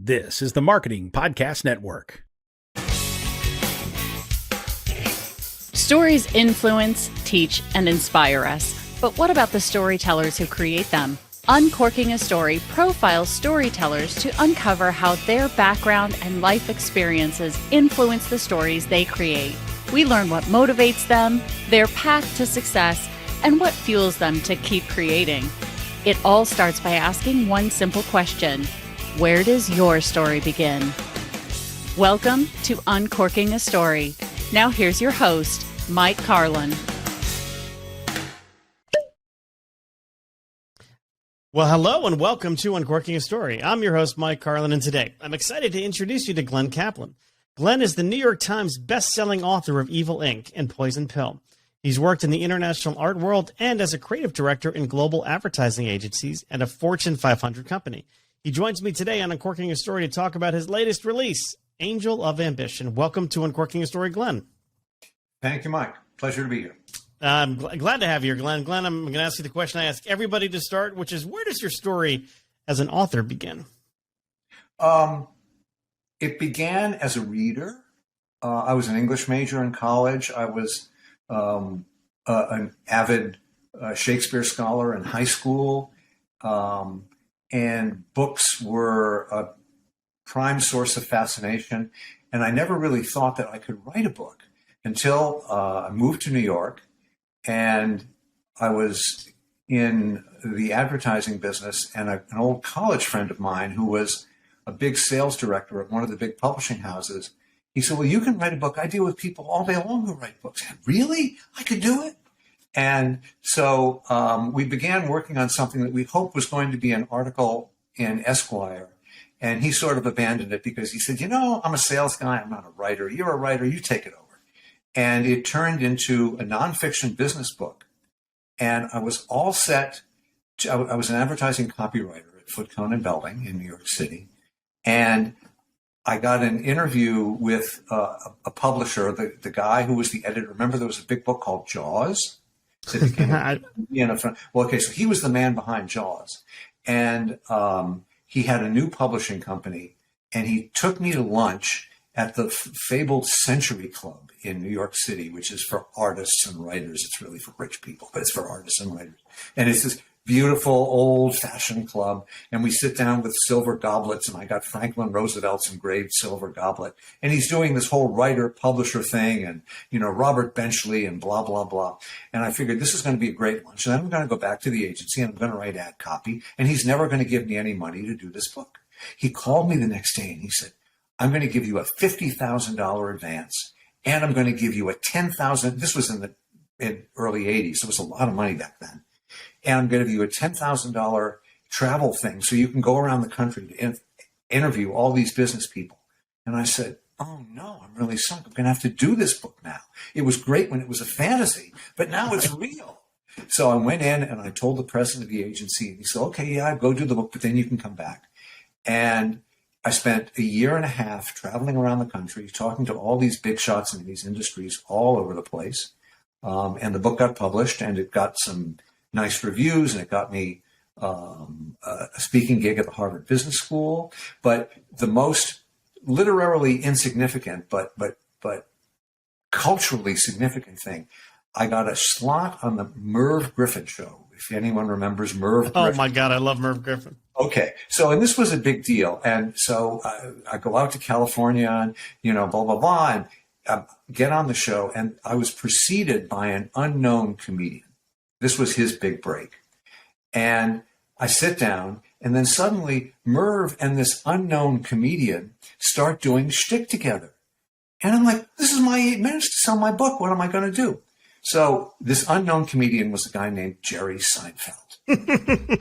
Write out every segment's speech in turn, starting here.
This is the Marketing Podcast Network. Stories influence, teach, and inspire us. But what about the storytellers who create them? Uncorking a Story profiles storytellers to uncover how their background and life experiences influence the stories they create. We learn what motivates them, their path to success, and what fuels them to keep creating. It all starts by asking one simple question: where does your story begin? Welcome to Uncorking a Story. Now here's your host, Mike Carlin. Well, hello and welcome to Uncorking a Story. I'm your host, Mike Carlin, and today I'm excited to introduce you to Glenn Kaplan. Glenn is the New York Times bestselling author of Evil Inc. and Poison Pill. He's worked in the international art world and as a creative director in global advertising agencies and a Fortune 500 company. He joins me today on Uncorking a Story to talk about his latest release, Angel of Ambition. Welcome to Uncorking a Story, Glenn. Thank you, Mike. Pleasure to be here. I'm glad to have you here, Glenn. Glenn, I'm going to ask you the question I ask everybody to start, which is, where does your story as an author begin? It began as a reader. I was an English major in college. I was an avid Shakespeare scholar in high school. And books were a prime source of fascination. And I never really thought that I could write a book until I moved to New York. And I was in the advertising business, and an old college friend of mine who was a big sales director at one of the big publishing houses, he said, well, you can write a book. I deal with people all day long who write books. And really? I could do it? And so we began working on something that we hoped was going to be an article in Esquire. And he sort of abandoned it because he said, I'm a sales guy. I'm not a writer. You're a writer. You take it over. And it turned into a nonfiction business book. And I was all set. I was an advertising copywriter at Foote and Belding in New York City. And I got an interview with a publisher, the guy who was the editor. Remember, there was a big book called Jaws? So he was the man behind Jaws. And he had a new publishing company. And he took me to lunch at the fabled Century Club in New York City, which is for artists and writers. It's really for rich people, but it's for artists and writers. And it's this beautiful old-fashioned club. And we sit down with silver goblets, and I got Franklin Roosevelt's engraved silver goblet. And he's doing this whole writer-publisher thing and, Robert Benchley and blah, blah, blah. And I figured this is going to be a great lunch. And then I'm going to go back to the agency, and I'm going to write ad copy. And he's never going to give me any money to do this book. He called me the next day, and he said, I'm going to give you a $50,000 advance, and I'm going to give you a $10,000. This was in the early 80s. So it was a lot of money back then. And I'm going to give you a $10,000 travel thing so you can go around the country to interview all these business people. And I said, oh, no, I'm really sunk. I'm going to have to do this book now. It was great when it was a fantasy, but now it's real. So I went in and I told the president of the agency, and he said, okay, yeah, go do the book, but then you can come back. And I spent a year and a half traveling around the country, talking to all these big shots in these industries all over the place. And the book got published, and it got some nice reviews, and it got me a speaking gig at the Harvard Business School. But the most literarily insignificant, but culturally significant thing, I got a slot on the Merv Griffin show. If anyone remembers Merv Griffin. Oh my God, I love Merv Griffin. Okay. So, and this was a big deal. And so I go out to California and, blah, blah, blah, and get on the show. And I was preceded by an unknown comedian. This was his big break. And I sit down, and then suddenly Merv and this unknown comedian start doing shtick together. And I'm like, this is my 8 minutes to sell my book. What am I going to do? So this unknown comedian was a guy named Jerry Seinfeld.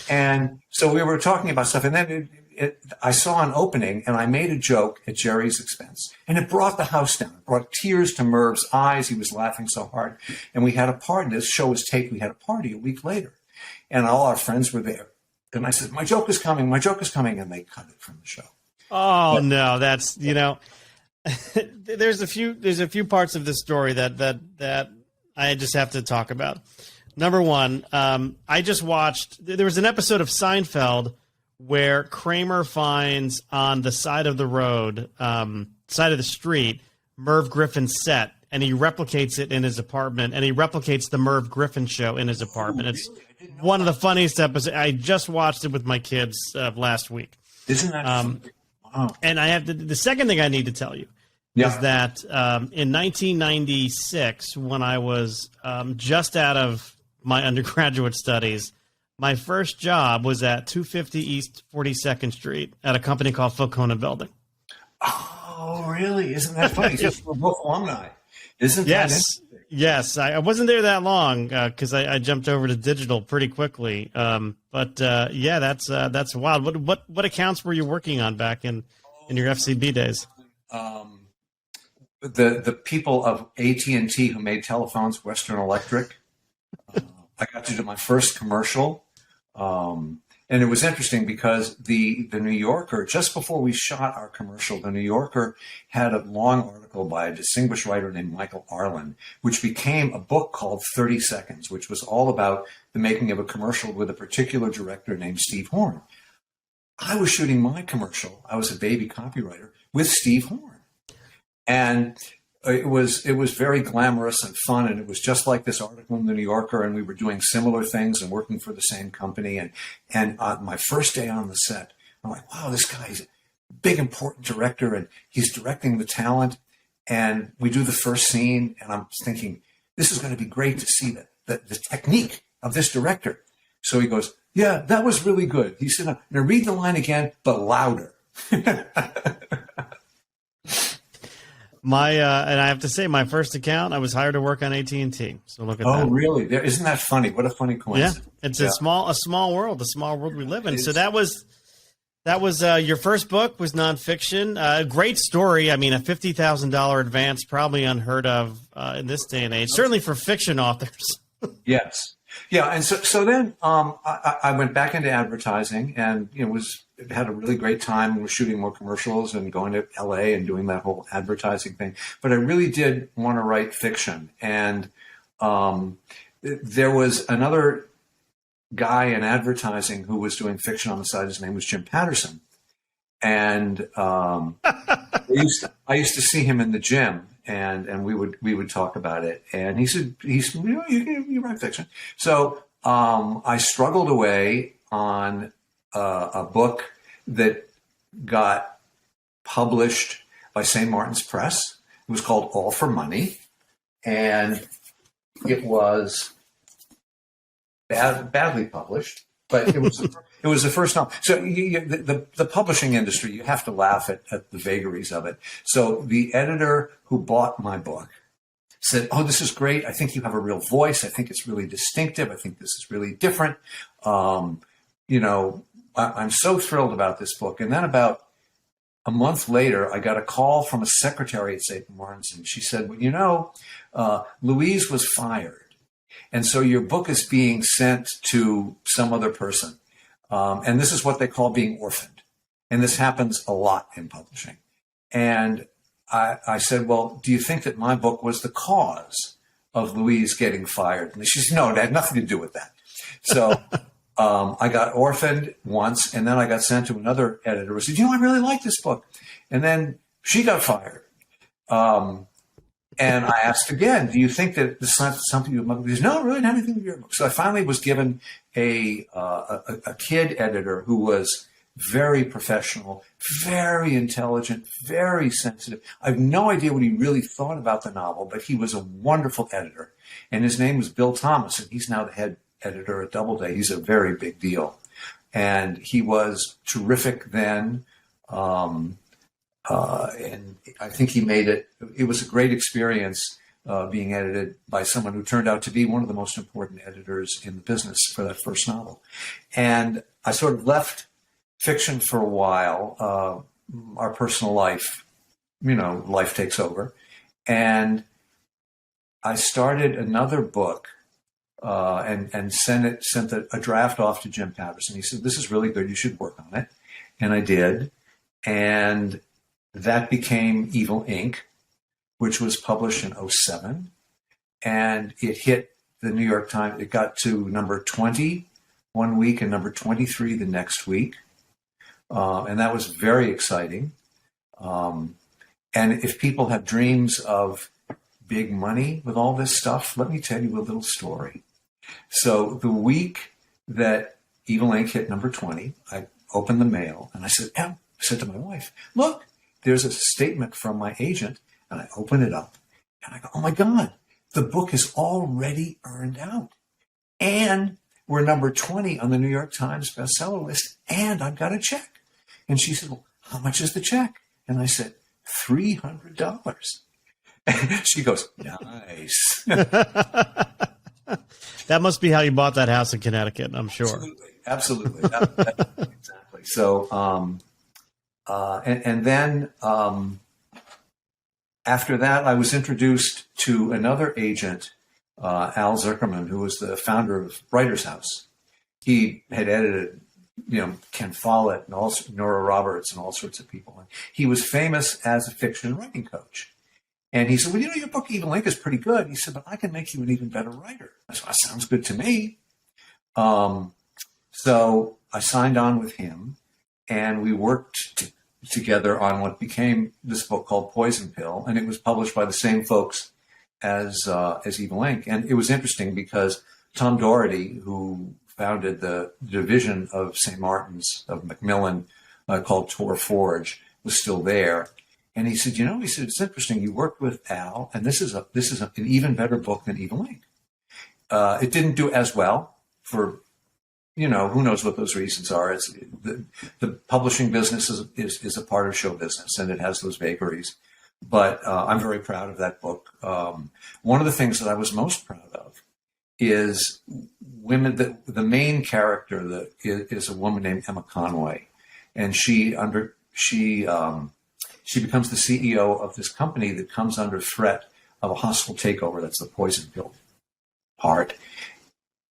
And so we were talking about stuff, and then I saw an opening, and I made a joke at Jerry's expense, and it brought the house down. It brought tears to Merv's eyes. He was laughing so hard. And we had a party. This show was taped. We had a party a week later, and all our friends were there. And I said, my joke is coming. My joke is coming. And they cut it from the show. Oh, no, that's, there's a few parts of this story that I just have to talk about. Number one, I just watched, there was an episode of Seinfeld where Kramer finds on the side of the road, side of the street, Merv Griffin's set, and he replicates it in his apartment, and he replicates the Merv Griffin show in his apartment. It's one of the funniest episodes. I just watched it with my kids last week. Isn't that fun? Wow. And I have the second thing I need to tell you is that in 1996, when I was just out of my undergraduate studies, my first job was at 250 East 42nd Street at a company called Foote and Belding. Oh, really? Isn't that funny? Just we're both alumni. Isn't that interesting? Yes. I wasn't there that long because I jumped over to digital pretty quickly. But that's wild. What accounts were you working on back in your FCB days? The people of AT&T who made telephones, Western Electric. I got to do my first commercial. And it was interesting because the New Yorker, just before we shot our commercial, the New Yorker had a long article by a distinguished writer named Michael Arlen, which became a book called 30 Seconds, which was all about the making of a commercial with a particular director named Steve Horn. I was shooting my commercial. I was a baby copywriter with Steve Horn. And it was very glamorous and fun, and it was just like this article in the New Yorker, and we were doing similar things and working for the same company. And my first day on the set, I'm like, wow, this guy's a big, important director, and he's directing the talent. And we do the first scene, and I'm thinking, this is going to be great to see the technique of this director. So he goes, yeah, that was really good. He said, now read the line again, but louder. And I have to say, my first account, I was hired to work on AT&T. So look at that. Oh, really? Isn't that funny? What a funny coincidence. Yeah, it's a small world we live in. So that was your first book was nonfiction. A great story. I mean, a $50,000 advance, probably unheard of in this day and age. Certainly for fiction authors. Yes. Yeah, and so then I went back into advertising, and had a really great time. We were shooting more commercials and going to LA and doing that whole advertising thing. But I really did want to write fiction, and there was another guy in advertising who was doing fiction on the side. His name was Jim Patterson, and I used to see him in the gym. And we would talk about it, and he said you write fiction. So I struggled away on a book that got published by St. Martin's Press. It was called All for Money, and it was badly published, but it was the first novel. So the publishing industry, you have to laugh at the vagaries of it. So the editor who bought my book said, oh, this is great. I think you have a real voice. I think it's really distinctive. I think this is really different. I'm so thrilled about this book. And then about a month later, I got a call from a secretary at St. Martin's, and she said, well, Louise was fired. And so your book is being sent to some other person. And this is what they call being orphaned. And this happens a lot in publishing. And I said, well, do you think that my book was the cause of Louise getting fired? And she said, no, it had nothing to do with that. So I got orphaned once, and then I got sent to another editor who said, I really like this book. And then she got fired. And I asked again, do you think that this is something you might? He said, no, it really had anything to do with your book. So I finally was given a kid editor who was very professional, very intelligent, very sensitive. I have no idea what he really thought about the novel, but he was a wonderful editor. And his name was Bill Thomas, and he's now the head editor at Doubleday. He's a very big deal. And he was terrific then. And I think he made it. It was a great experience being edited by someone who turned out to be one of the most important editors in the business for that first novel. And I sort of left fiction for a while. Our personal life, life takes over. And I started another book and sent a draft off to Jim Patterson. He said, this is really good. You should work on it. And I did. And that became Evil Inc., which was published in 2007. And it hit the New York Times. It got to number 20 one week and number 23 the next week. And that was very exciting. And if people have dreams of big money with all this stuff, let me tell you a little story. So the week that Evil Inc. hit number 20, I opened the mail and I said to my wife, look, there's a statement from my agent. And I open it up and I go, oh my God, the book is already earned out. And we're number 20 on the New York Times Bestseller List. And I've got a check. And she said, well, how much is the check? And I said, $300. And she goes, nice. That must be how you bought that house in Connecticut, I'm sure. Absolutely. Exactly. So, and then after that, I was introduced to another agent, Al Zuckerman, who was the founder of Writer's House. He had edited, Ken Follett and also Nora Roberts and all sorts of people. And he was famous as a fiction writing coach. And he said, well, your book, Evil Inc. is pretty good. He said, but I can make you an even better writer. I said, that sounds good to me. So I signed on with him, and we worked together on what became this book called Poison Pill. And it was published by the same folks as Evil Inc. And it was interesting because Tom Doherty, who founded the division of St. Martin's of Macmillan called Tor Forge, was still there. And he said, it's interesting. You worked with Al, and this is an even better book than Evil Inc. It didn't do as well for, who knows what those reasons are. It's the publishing business is a part of show business, and it has those vagaries. But I'm very proud of that book. One of the things that I was most proud of is women. The main character is a woman named Emma Conway, and she becomes the CEO of this company that comes under threat of a hostile takeover. That's the poison pill part.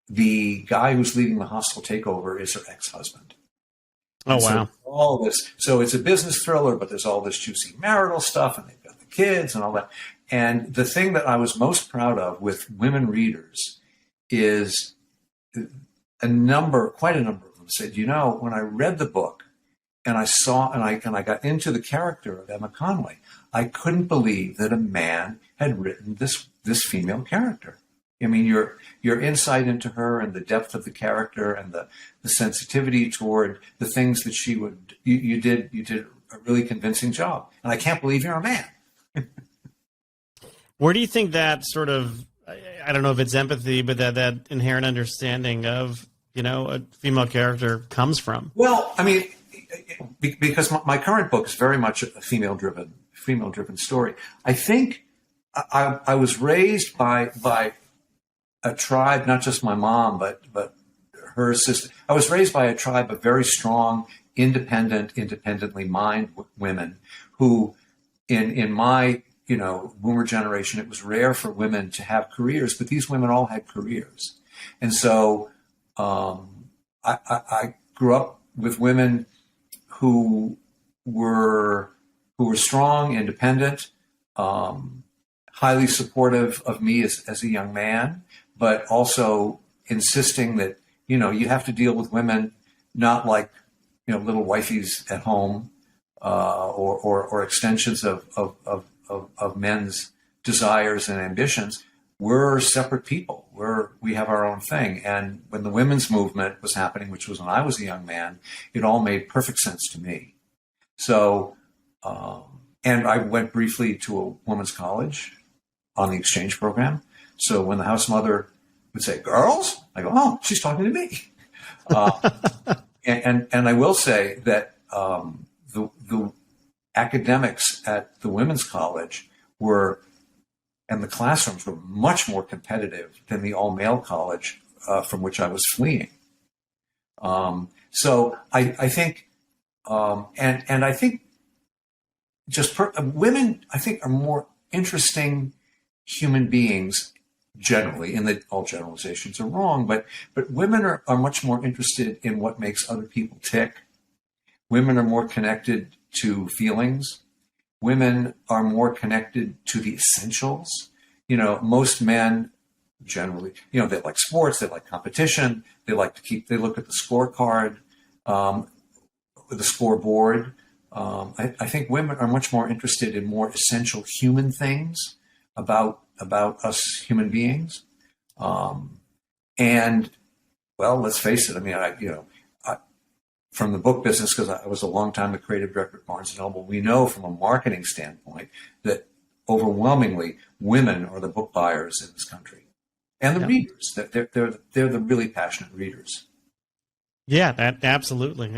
The guy who's leading the hostile takeover is her ex-husband. Oh, wow. So all this. So it's a business thriller, but there's all this juicy marital stuff, and they've got the kids and all that. And the thing that I was most proud of with women readers is quite a number of them said, when I read the book, and I saw, and I got into the character of Emma Conway, I couldn't believe that a man had written this female character. I mean, your insight into her and the depth of the character and the sensitivity toward the things that she would, you did a really convincing job. And I can't believe you're a man. Where do you think that sort of, I don't know if it's empathy, but that inherent understanding of, a female character comes from? Well, I mean, because my current book is very much a female-driven story. I think I was raised by a tribe, not just my mom, but her sister. I was raised by a tribe of very strong, independently minded women who, in my boomer generation, it was rare for women to have careers, but these women all had careers, and so I grew up with women who were strong, independent, highly supportive of me as a young man, but also insisting that, you have to deal with women not like, little wifeys at home, or extensions of men's desires and ambitions. We're separate people. We have our own thing. And when the women's movement was happening, which was when I was a young man, it all made perfect sense to me. So, and I went briefly to a women's college on the exchange program. So when the house mother would say, girls, I go, oh, she's talking to me. And I will say that the academics at the women's college and the classrooms were much more competitive than the all-male college from which I was fleeing. So I think, and I think women, I think, are more interesting human beings generally, and that all generalizations are wrong, but women are much more interested in what makes other people tick. Women are more connected to feelings. Women are more connected to the essentials. Most men generally, they like sports, they like competition, they look at the scorecard. the scoreboard. I think women are much more interested in more essential human things about us human beings. And well, let's face it. I mean, from the book business, because I was a long time the creative director at Barnes & Noble, we know from a marketing standpoint that overwhelmingly women are the book buyers in this country, and the readers. They're the really passionate readers. Yeah, absolutely.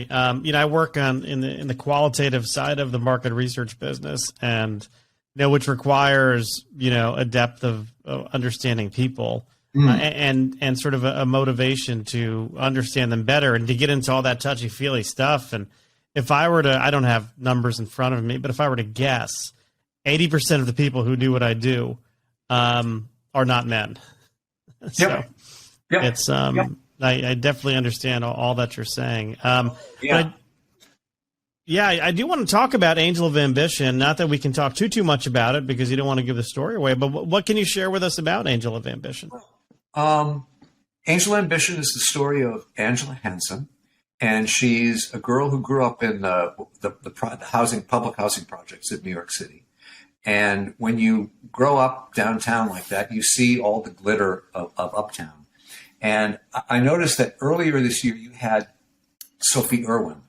I work in the qualitative side of the market research business, and which requires a depth of understanding people. And sort of a motivation to understand them better and to get into all that touchy-feely stuff. And if I were to, I don't have numbers in front of me, but if I were to guess, 80% of the people who do what I do are not men. So it's, I definitely understand all that you're saying. I do want to talk about Angel of Ambition. Not that we can talk too much about it because you don't want to give the story away, but what can you share with us about Angel of Ambition? Angel Ambition is the story of Angela Hansen, and she's a girl who grew up in the public housing projects in New York City. And when you grow up downtown like that, you see all the glitter of uptown. And I noticed that earlier this year you had Sophie Irwin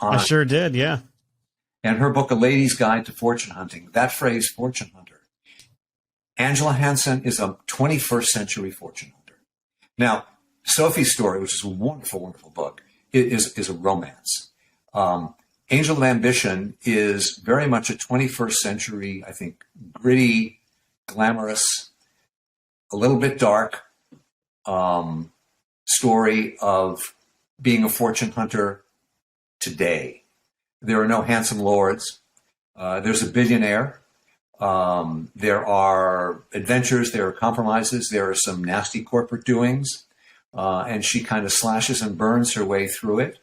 on. I sure did, yeah. And her book, A Lady's Guide to Fortune Hunting, that phrase, fortune hunter. Angela Hansen is a 21st century fortune hunter. Now, Sophie's story, which is a wonderful, wonderful book, is a romance. Angel of Ambition is very much a 21st century, I think, gritty, glamorous, a little bit dark story of being a fortune hunter today. There are no handsome lords. There's a billionaire. There are adventures, there are compromises, there are some nasty corporate doings, and she kind of slashes and burns her way through it.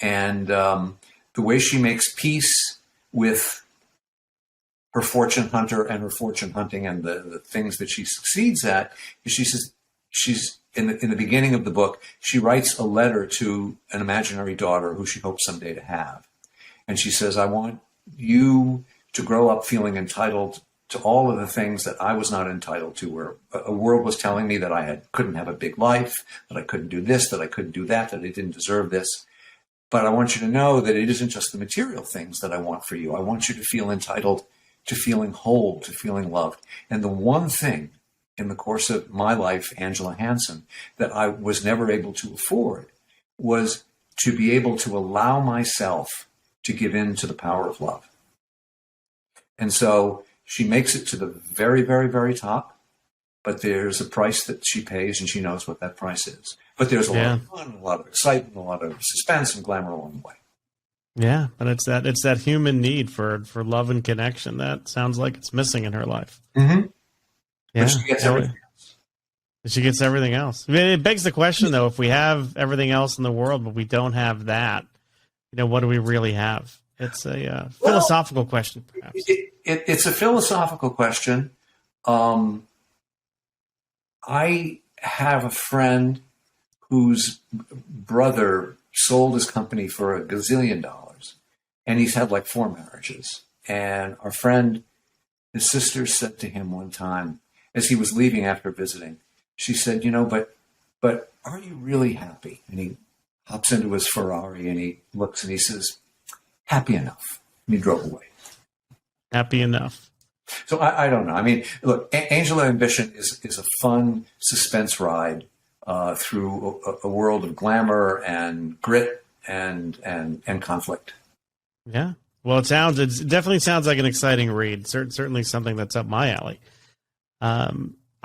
And the way she makes peace with her fortune hunter and her fortune hunting and the things that she succeeds at is she says, she's in the beginning of the book, she writes a letter to an imaginary daughter who she hopes someday to have. And she says, I want you to grow up feeling entitled to all of the things that I was not entitled to, where a world was telling me that I couldn't have a big life, that I couldn't do this, that I couldn't do that I didn't deserve this. But I want you to know that it isn't just the material things that I want for you. I want you to feel entitled to feeling whole, to feeling loved. And the one thing in the course of my life, Angela Hansen, that I was never able to afford was to be able to allow myself to give in to the power of love. And so she makes it to the very, very, very top, but there's a price that she pays, and she knows what that price is. But there's a lot of fun, a lot of excitement, a lot of suspense and glamour along the way. Yeah, but it's that human need for love and connection that sounds like it's missing in her life. Mm-hmm. Yeah, but she gets everything else. She gets everything else. I mean, it begs the question, though, if we have everything else in the world, but we don't have that, what do we really have? It's a philosophical question, perhaps. It's a philosophical question. I have a friend whose brother sold his company for $1 gazillion, and he's had like 4 marriages. And our friend, his sister, said to him one time, as he was leaving after visiting, she said, but are you really happy? And he hops into his Ferrari and he looks and he says, happy enough. And he drove away. Happy enough. So I don't know. I mean, look, Angel of Ambition is a fun suspense ride through a world of glamour and grit and conflict. Yeah. Well, it definitely sounds like an exciting read. Certainly something that's up my alley.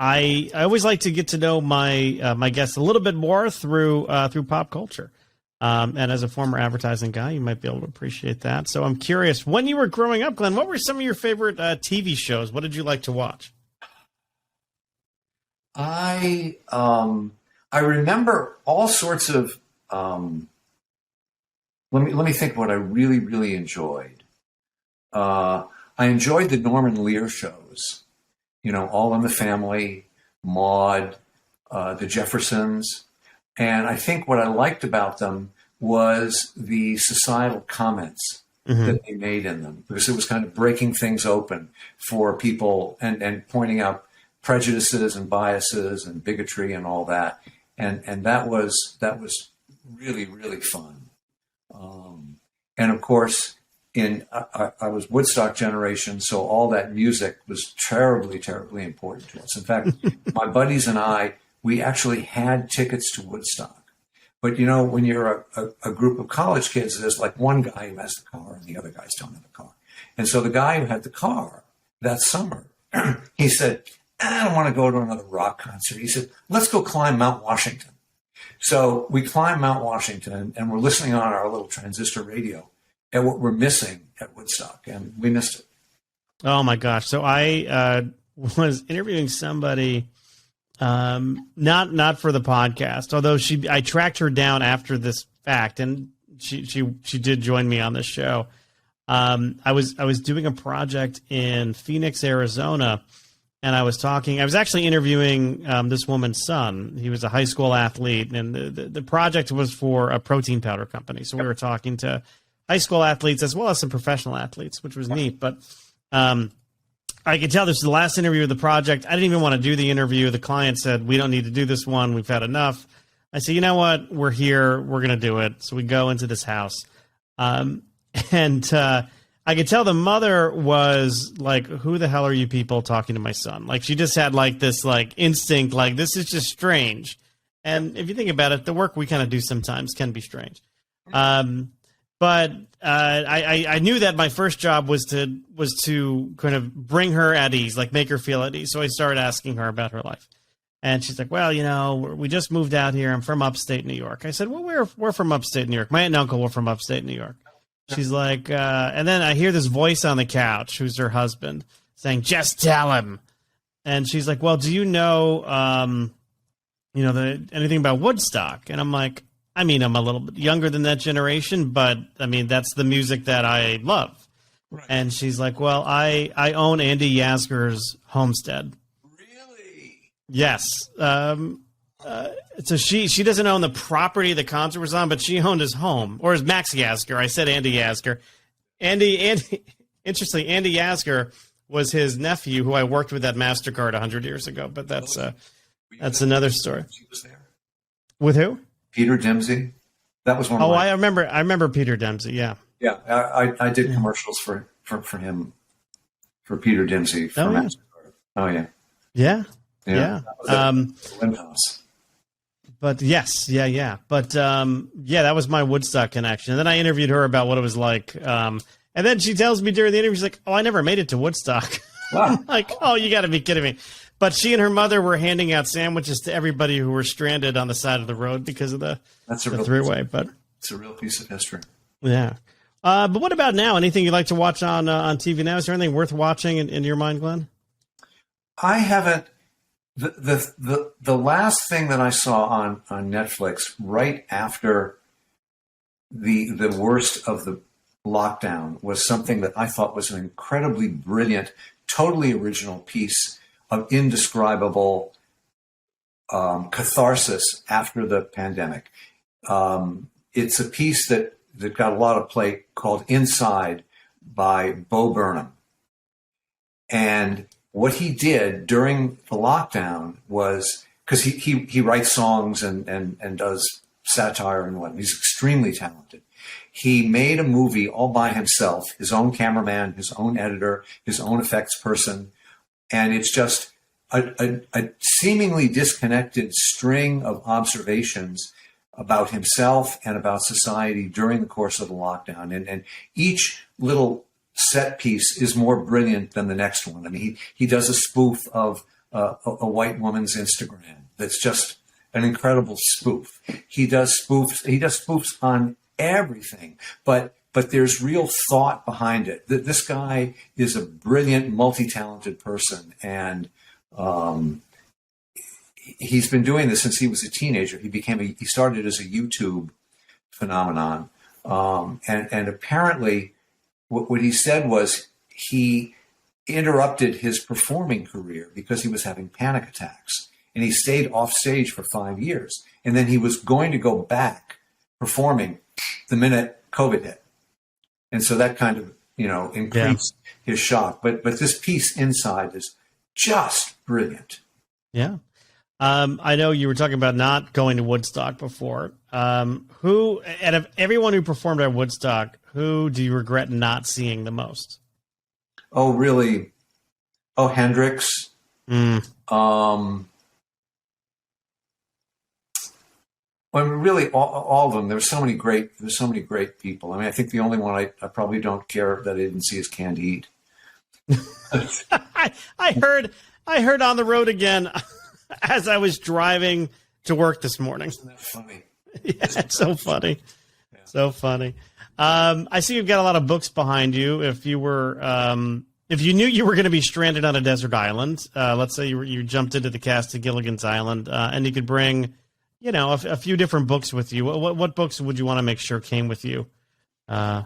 I always like to get to know my guests a little bit more through pop culture. And as a former advertising guy, you might be able to appreciate that. So I'm curious, when you were growing up, Glenn, what were some of your favorite TV shows? What did you like to watch? I remember all sorts of. Let me think what I really, really enjoyed. I enjoyed the Norman Lear shows. All in the Family, Maude, the Jeffersons. And I think what I liked about them was the societal comments that they made in them, because it was kind of breaking things open for people and pointing out prejudices and biases and bigotry and all that. And that was really, really fun. And of course, I was Woodstock generation, so all that music was terribly, terribly important to us. In fact, my buddies and I, we actually had tickets to Woodstock. But, you know, when you're a group of college kids, there's like one guy who has the car and the other guys don't have a car. And so the guy who had the car that summer, he said, I don't want to go to another rock concert. He said, let's go climb Mount Washington. So we climbed Mount Washington and we're listening on our little transistor radio at what we're missing at Woodstock, and we missed it. Oh my gosh. So I was interviewing somebody, not for the podcast, although I tracked her down after this fact, and she did join me on this show. I was doing a project in Phoenix, Arizona, and I was actually interviewing this woman's son. He was a high school athlete, and the project was for a protein powder company. So we were talking to high school athletes as well as some professional athletes, which was neat. But I could tell this is the last interview of the project. I didn't even want to do the interview. The client said, we don't need to do this one. We've had enough. I said, you know what? We're here. We're going to do it. So we go into this house. And I could tell the mother was like, who the hell are you people talking to my son? Like, she just had like this like instinct, like, this is just strange. And if you think about it, the work we kind of do sometimes can be strange. But I knew that my first job was to kind of bring her at ease, like make her feel at ease. So I started asking her about her life. And she's like, well, you know, we just moved out here. I'm from upstate New York. I said, well, we're from upstate New York. My aunt and uncle were from upstate New York. She's like, and then I hear this voice on the couch, who's her husband, saying, just tell him. And she's like, well, do you know, anything about Woodstock? And I'm like, I mean, I'm a little bit younger than that generation, but I mean, that's the music that I love. Right. And she's like, well, I own Andy Yasgur's homestead. Really? Yes. So she doesn't own the property the concert was on, but she owned his home, or is Max Yasgur. I said Andy Yasgur. Interestingly, Andy Yasgur was his nephew who I worked with at MasterCard 100 years ago, but that's another story. She was there. With who? Peter Dempsey. That was one of I remember Peter Dempsey, yeah. Yeah, I did commercials for him, for Peter Dempsey for MasterCard. Oh, yeah. Yeah. Yeah. House. But yes, yeah. But that was my Woodstock connection. And then I interviewed her about what it was like. And then she tells me during the interview, she's like, oh, I never made it to Woodstock. Wow. I'm like, oh, you got to be kidding me. But she and her mother were handing out sandwiches to everybody who were stranded on the side of the road because of the three-way. But it's a real piece of history. Yeah. But what about now? Anything you'd like to watch on TV now? Is there anything worth watching in your mind, Glenn? I haven't. The last thing that I saw on Netflix right after the worst of the lockdown was something that I thought was an incredibly brilliant, totally original piece of indescribable catharsis after the pandemic. It's a piece that got a lot of play called Inside by Bo Burnham. And what he did during the lockdown was, because he writes songs and does satire and whatnot. He's extremely talented. He made a movie all by himself, his own cameraman, his own editor, his own effects person. And it's just a seemingly disconnected string of observations about himself and about society during the course of the lockdown. And each little set piece is more brilliant than the next one. I mean, he does a spoof of a white woman's Instagram. That's just an incredible spoof. He does spoofs on everything, but there's real thought behind it. This guy is a brilliant, multi-talented person, and he's been doing this since he was a teenager. He started as a YouTube phenomenon, and apparently, what he said was he interrupted his performing career because he was having panic attacks, and he stayed off stage for 5 years, and then he was going to go back performing the minute COVID hit. And so that kind of, increased his shock. But this piece inside is just brilliant. Yeah. I know you were talking about not going to Woodstock before. Who, out of everyone who performed at Woodstock, who do you regret not seeing the most? Oh, really? Oh, Hendrix. Well, really, all of them. There's so many great people. I mean, I think the only one I probably don't care that I didn't see is Candide. I heard on the road again as I was driving to work this morning. Isn't that funny? Yeah, it's so funny. Yeah. So funny. I see you've got a lot of books behind you. If you knew you were going to be stranded on a desert island, let's say you jumped into the cast of Gilligan's Island, and you could bring, a few different books with you. What books would you want to make sure came with you to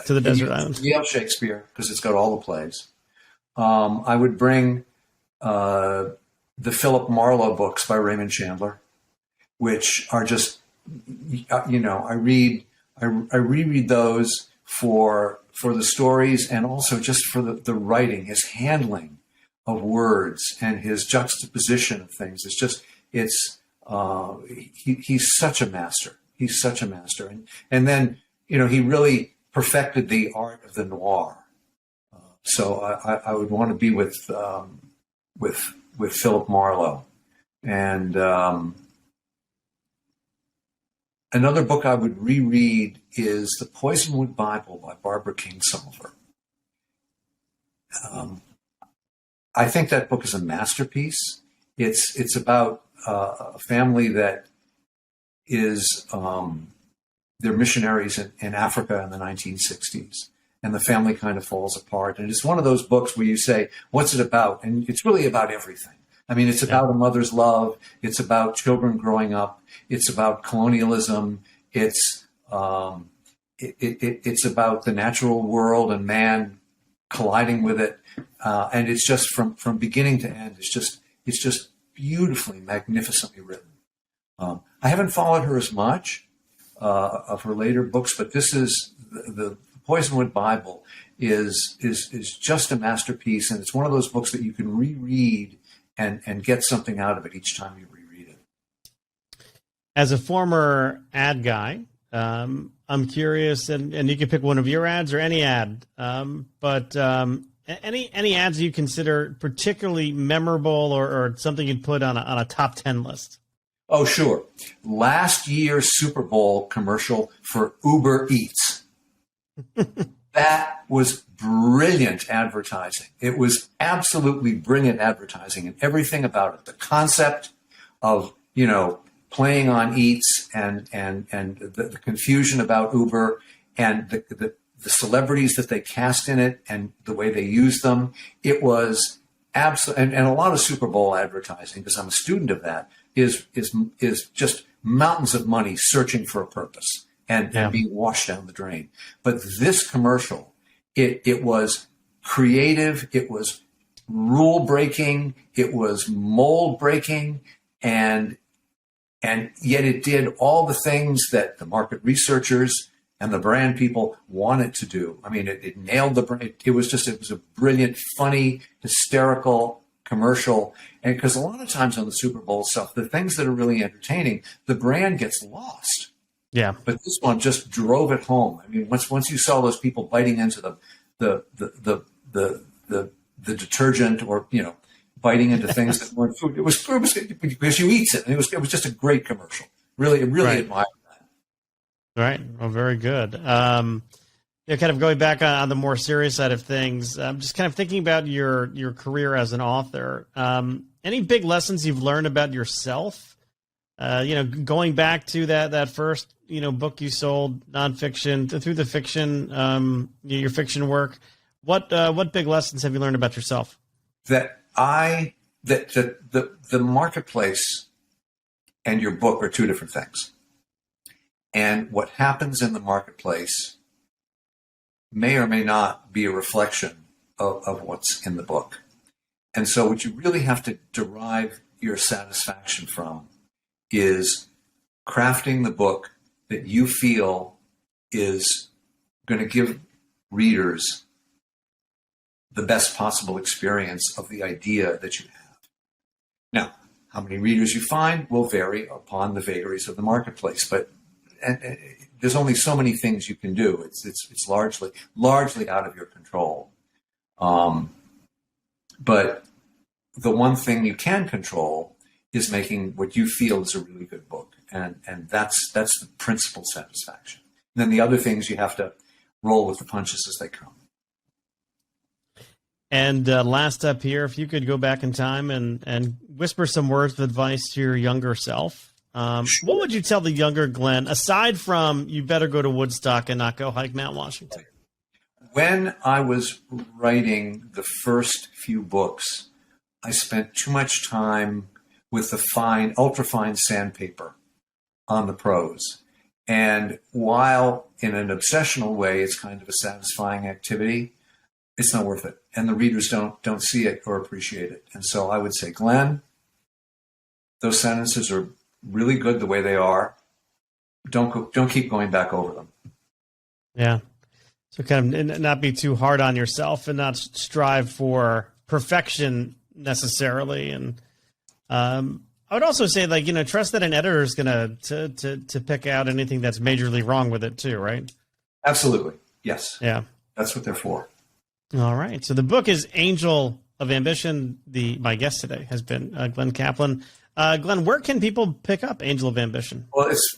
the desert island? Yeah, Shakespeare, because it's got all the plays. I would bring the Philip Marlowe books by Raymond Chandler, which are just, I reread those for the stories and also just for the writing, his handling of words and his juxtaposition of things. He's such a master. He's such a master. And then, he really perfected the art of the noir. So I would want to be with Philip Marlowe. And another book I would reread is The Poisonwood Bible by Barbara Kingsolver. I think that book is a masterpiece. It's about a family that is they're missionaries in Africa in the 1960s. And the family kind of falls apart. And it's one of those books where you say, what's it about? And it's really about everything. I mean, it's about a mother's love. It's about children growing up. It's about colonialism. It's about the natural world and man colliding with it. And it's just from beginning to end, it's just beautifully, magnificently written. I haven't followed her as much of her later books, but this is the Poisonwood Bible is just a masterpiece, and it's one of those books that you can reread and get something out of it each time you reread it. As a former ad guy, I'm curious, and you can pick one of your ads or any ad, but any ads you consider particularly memorable or something you'd put on a top 10 list? Oh, sure. Last year's Super Bowl commercial for Uber Eats. That was brilliant advertising. It was absolutely brilliant advertising, and everything about it. The concept of, playing on Eats and the confusion about Uber and the celebrities that they cast in it and the way they used them. It was absolutely, and a lot of Super Bowl advertising, because I'm a student of that, is just mountains of money searching for a purpose. And being washed down the drain. But this commercial, it was creative, it was rule breaking, it was mold breaking, and yet it did all the things that the market researchers and the brand people wanted to do. I mean, it nailed the brand. It was a brilliant, funny, hysterical commercial. And because a lot of times on the Super Bowl stuff, the things that are really entertaining, the brand gets lost. Yeah, but this one just drove it home. I mean, once you saw those people biting into the detergent, or biting into things that weren't food, it was because you eat it. And it was just a great commercial. Really admired that. Right. Well, very good. Kind of going back on the more serious side of things, just kind of thinking about your career as an author. Any big lessons you've learned about yourself? Going back to that first, book you sold, nonfiction, through the fiction, your fiction work. What big lessons have you learned about yourself? That the marketplace and your book are two different things. And what happens in the marketplace may or may not be a reflection of what's in the book. And so what you really have to derive your satisfaction from is crafting the book that you feel is going to give readers the best possible experience of the idea that you have. Now, how many readers you find will vary upon the vagaries of the marketplace, but there's only so many things you can do. It's largely out of your control. But the one thing you can control is making what you feel is a really good book, and that's the principal satisfaction. And then the other things you have to roll with the punches as they come. And last up here, if you could go back in time and whisper some words of advice to your younger self, Sure. What would you tell the younger Glenn, aside from you better go to Woodstock and not go hike Mount Washington? When I was writing the first few books, I spent too much time with the ultrafine sandpaper on the prose. And while in an obsessional way, it's kind of a satisfying activity, it's not worth it. And the readers don't see it or appreciate it. And so I would say, Glenn, those sentences are really good the way they are. Don't keep going back over them. Yeah. So kind of not be too hard on yourself and not strive for perfection necessarily. And I would also say, trust that an editor is going to pick out anything that's majorly wrong with it too, right? Absolutely. Yes. Yeah. That's what they're for. All right. So the book is Angel of Ambition. My guest today has been Glenn Kaplan. Glenn, where can people pick up Angel of Ambition? Well, it's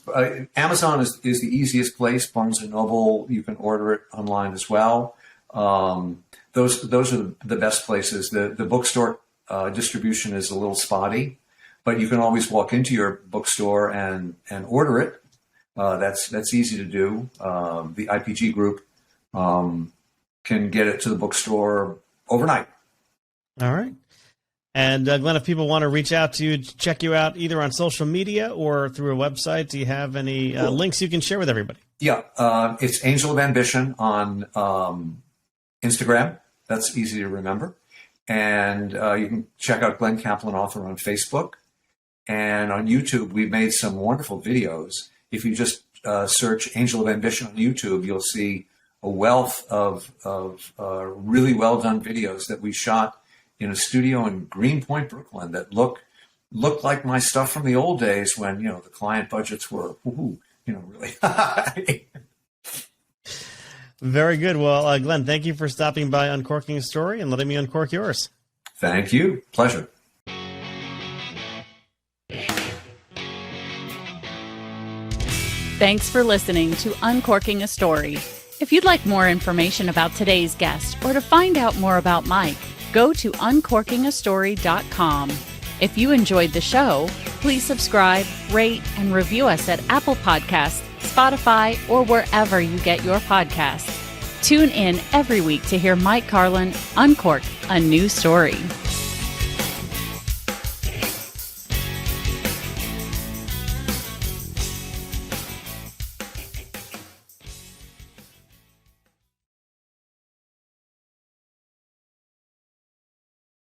Amazon is the easiest place. Barnes & Noble, you can order it online as well. Those are the best places. The bookstore distribution is a little spotty, but you can always walk into your bookstore and order it. That's easy to do. The IPG group can get it to the bookstore overnight. All right. And Glenn, if people want to reach out to you, check you out either on social media or through a website, do you have any links you can share with everybody? Yeah, it's Angel of Ambition on Instagram. That's easy to remember. And you can check out Glenn Kaplan, author, on Facebook. And on YouTube, we've made some wonderful videos. If you just search Angel of Ambition on YouTube, you'll see a wealth of really well-done videos that we shot in a studio in Greenpoint, Brooklyn, that looked like my stuff from the old days when, the client budgets were, really high. Very good. Well, Glenn, thank you for stopping by Uncorking a Story and letting me uncork yours. Thank you. Pleasure. Thanks for listening to Uncorking a Story. If you'd like more information about today's guest or to find out more about Mike, go to uncorkingastory.com. If you enjoyed the show, please subscribe, rate, and review us at Apple Podcasts, Spotify, or wherever you get your podcasts. Tune in every week to hear Mike Carlin uncork a new story.